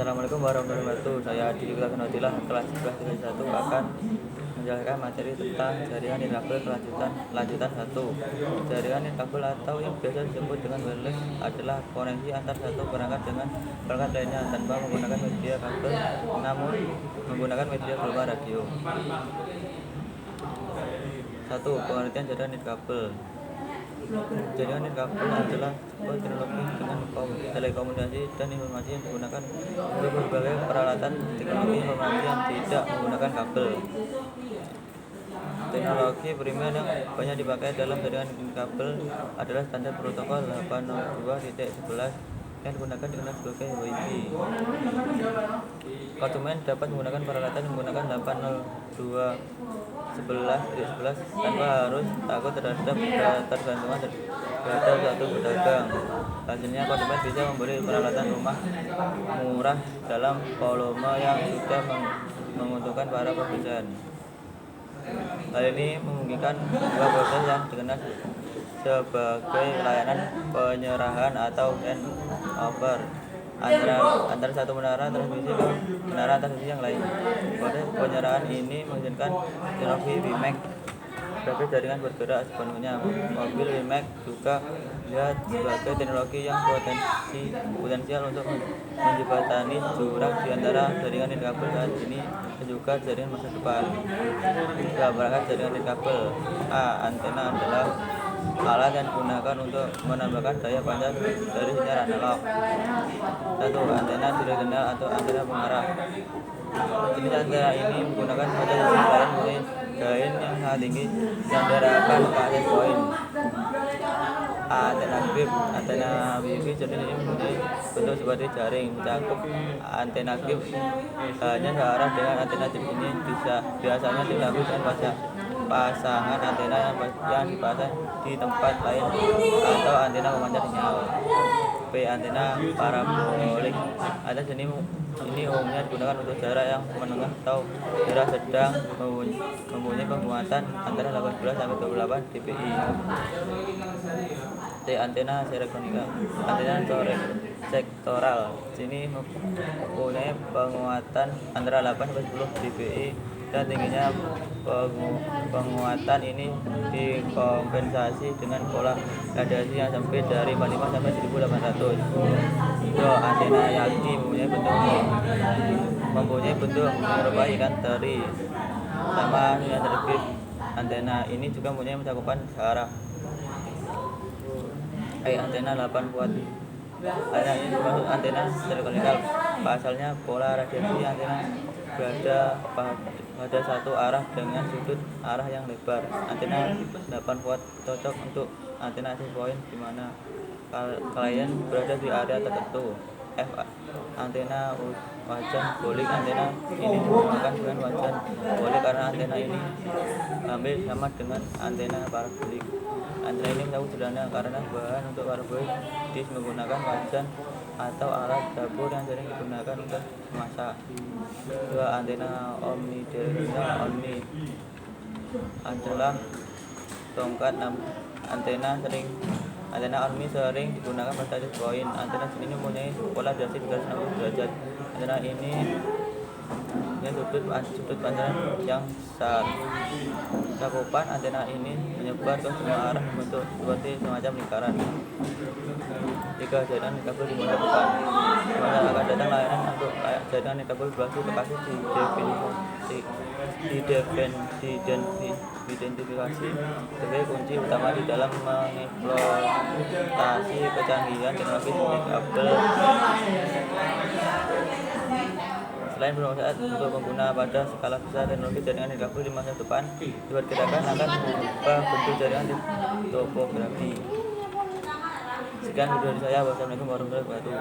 Assalamualaikum warahmatullahi wabarakatuh. Saya Adi Kulasonodilah kelas 11 akan menjelaskan materi tentang jaringan nirkabel lanjutan 1. Jaringan nirkabel atau yang biasa disebut dengan wireless adalah koneksi antar satu perangkat dengan perangkat lainnya tanpa menggunakan media kabel, namun menggunakan media gelombang radio. 1. Pengertian jaringan nirkabel. Jaringan nirkabel adalah sebuah teknologi dengan telekomunikasi dan informasi yang digunakan untuk berbagai peralatan teknologi informasi yang tidak menggunakan kabel. Teknologi primer yang banyak dipakai dalam jaringan nirkabel adalah standar protokol 802.11 yang dikenal sebagai Wi-Fi. Konsumen dapat menggunakan peralatan yang menggunakan 802.11 tanpa harus takut terhadap ketergantungan terhadap satu pedagang. Hasilnya, konsumen bisa membeli peralatan rumah murah dalam volume yang sudah menguntungkan para produsen. Hal ini memungkinkan dua proses yang dikenal sebagai layanan penyerahan atau handover antara satu menara transmisi ke menara transmisi yang lain. Proses penyerahan ini mengizinkan teknologi WiMAX sebagai jaringan bergerak sepenuhnya. Mobil WiMAX juga dilihat sebagai teknologi yang potensial untuk menjembatani jurang di antara jaringan nirkabel saat ini dan juga jaringan masa depan. Perangkat jaringan nirkabel. Antena adalah alat yang digunakan untuk menambahkan daya panjang dari sinyal analog. 1. Antena direksional atau antena pengarah. Jenis antena ini menggunakan pada sisi lain mulai gain yang sangat tinggi yang diarahkan ke akses poin. Antena grip. Antena Wi-Fi jenis ini mempunyai bentuk seperti jaring mencakup. Antena grip hanya searah dengan antena jenis ini biasanya dilakukan pasangan antena yang dipasang di tempat lain atau antena pemancar sinyal. B. Antena parabolik. Antena jenis ini umumnya digunakan untuk jarak yang menengah atau jarak sedang, mempunyai penguatan antara 18 sampai 28 dpi. C. Antena sektoral. Antena sektoral sini mempunyai penguatan antara 8 sampai 10 dpi dan tingginya penguatan ini dikompensasi dengan pola radiasi yang sempit dari 45 sampai 1800. Antena Yagi mempunyai bentuk menyerupai ikan teri sama dengan terbit. Antena ini juga mempunyai cakupan searah. Antena 8 watt. Antena ini termasuk antena telekomunikal. Pasalnya pola radiasi antena berada pada satu arah dengan sudut arah yang lebar. Antena 8 watt cocok untuk antena akses poin di mana klien berada di area tertentu. F. Antena wajan bolik. Antena ini digunakan dengan wajan bolik karena antena ini hampir sama dengan antena parabolik. Antena ini mencakup sederhana karena bahan untuk parabolik menggunakan wajan atau alat dapur yang sering digunakan untuk memasak. 2. Antena omnidirectional. Omni adalah tongkat antena omni sering digunakan pada akses poin. Antena ini mempunyai pola radiasi 360 derajat. Antena ini sudut panjang yang besar. Cakupan antena ini menyebar ke semua arah membentuk seperti semacam lingkaran. 3. Jaringan nirkabel di masa depan. Di masa akan datang layanan untuk jaringan nirkabel berbasis lokasi diidentifikasi sebagai kunci utama di dalam mengeksploitasi kecanggihan teknologi nirkabel. Selain bermanfaat untuk pengguna pada skala besar, teknologi jaringan nirkabel di masa depan diperkirakan akan mengubah bentuk jaringan di topografi. Sekian video dari saya. Wassalamualaikum warahmatullahi wabarakatuh.